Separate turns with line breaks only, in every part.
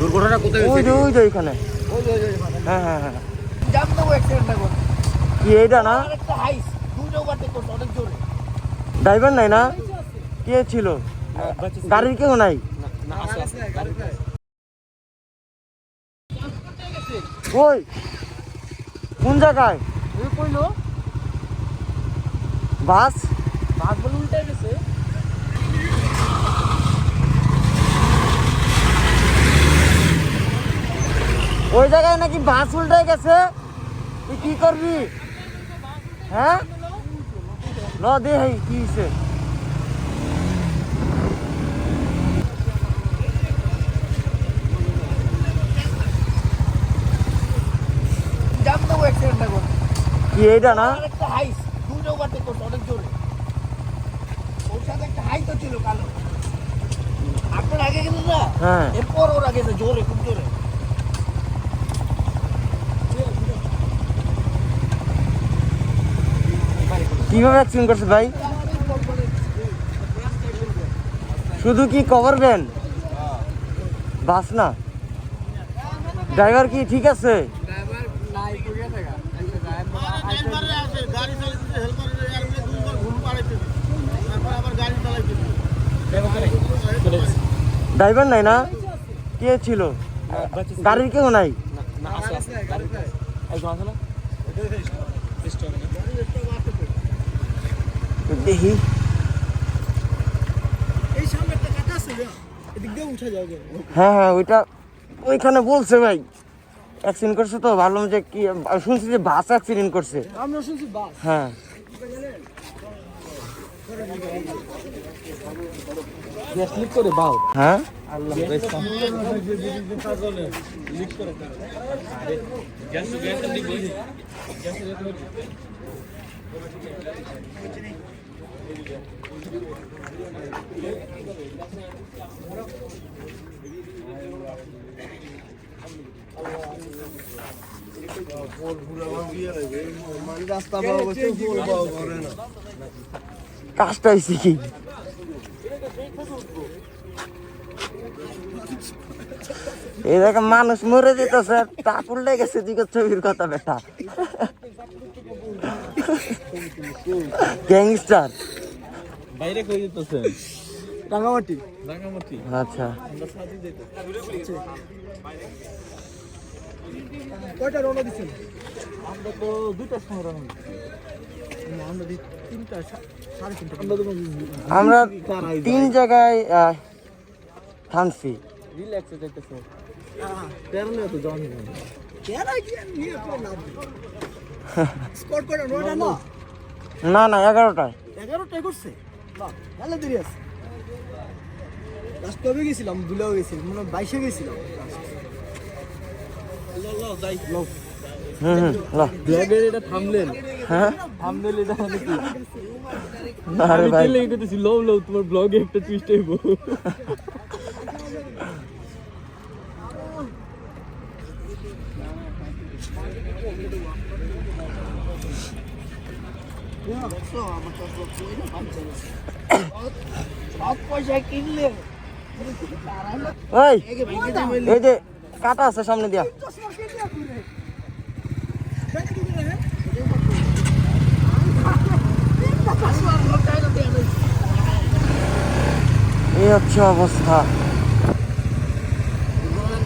দুর্ঘটনা কোথায়
ওই
হয়েছে?
যে ওই যে ওইখানে।
ওই যে ওখানে।
হ্যাঁ হ্যাঁ হ্যাঁ।
জাম দেবো অ্যাক্সিডেন্টটা করে।
কি এইটা না?
একটা হাইস দুটো ওভারটেক করছে অনেক জোরে।
ড্রাইভার নাই না? কে ছিল? গাড়ির কেউ নাই?
না আছে গাড়িতে।
ওই কোন জায়গায়?
ওই কইলো
বাস?
বাস বলে উল্টে গেছে।
ওই জায়গায় নাকি বাস উল্টে গেছে। তুই কি করবি? হ্যাঁ ল দে কি হয়েছে?
জাম দেবো অ্যাক্সিডেন্টটা করে।
কি এইটা না?
একটা হাইস দুটো ওভারটেক করছে অনেক জোরে। ওর সাথে একটা হাই তো ছিল কালো। আপনার আগে গেছে না?
হ্যাঁ।
এরপর ওরা গেছে জোরে খুব জোরে।
কিভাবে অ্যাক্সিডেন্ট করছে ভাই? শুধু কি কভার ভ্যান? বাস না? ড্রাইভার কি ঠিক আছে?
ড্রাইভার নাই কইয়া থাকা। ড্রাইভারে আছে গাড়ি চালাইতে হেল্পারে এর দুইবার ঘুম পাড়াইতে। তারপর আবার গাড়ি চালাইতে।
ড্রাইভার নাই না? কে ছিল? গাড়ির কেউ নাই?
না আছে গাড়িতে। এই গাছ না? স্টপ না।
দেখি।
এই সামনে একটা কাটা আছে না? এদিক দিয়ে উঠে যাও।
হ্যাঁ হ্যাঁ ওইটা ওইখানে বলছে ভাই অ্যাক্সিডেন্ট করছে তো ভাবলাম যে কি শুনছি যে বাস অ্যাক্সিডেন্ট করছে।
আমরা শুনছি বাস।
হ্যাঁ
গ্যাস লিক করে বাও।
হ্যাঁ
আল্লাহ গ্যাস লিক করে। আরে গ্যাস লিক করে। গ্যাস লিক করে।
কাজটা হয়েছে কি? এই দেখে মানুষ মরে যেতেছে তা উল্টে গেছে দিকে ছবির কথা বেটা। গ্যাংস্টার
বাইরে কই যেতেছেন? রাঙ্গামাটি। রাঙ্গামাটি।
আচ্ছা
আমরা সাজি দিতে। কয়টা রওনা দিছেন? আমরা তো দুইটার সময় রওনা দিছি। আমরা তিনটা সাড়ে তিনটা।
আমরা 3 জায়গায় থামছি।
রিল্যাক্সে যাইতেছে। তেরলে তো জানি না। তেরা কি নিয়ে তো না। স্কোর করে নোটা না।
না না 11টায়
11টায় করছে। বাহ ভালো দেরি আছে। লাস্ট কবে গেছিলাম? ভুলেও গেছি। মনে 22 এ গেছিলাম। লো যাই লো।
ল
ব্লগের এটা থামলেন।
হ্যাঁ
থামলেন এটা মানে কি?
আরে ভাই
আমি এটা দিছি লো লো তোমার ব্লগে একটা টুইস্ট হইব।
ওই এই যে কাটা আছে সামনে দিয়া। এই হচ্ছে অবস্থা।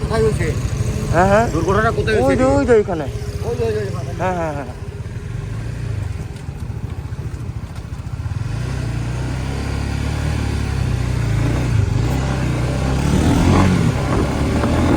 কোথায় হয়েছে?
হ্যাঁ হ্যাঁ
দুর্ঘটনা কোথায়
ওই
হয়েছে?
যে ওই যে ওইখানে।
ওই যে ওখানে।
হ্যাঁ হ্যাঁ হ্যাঁ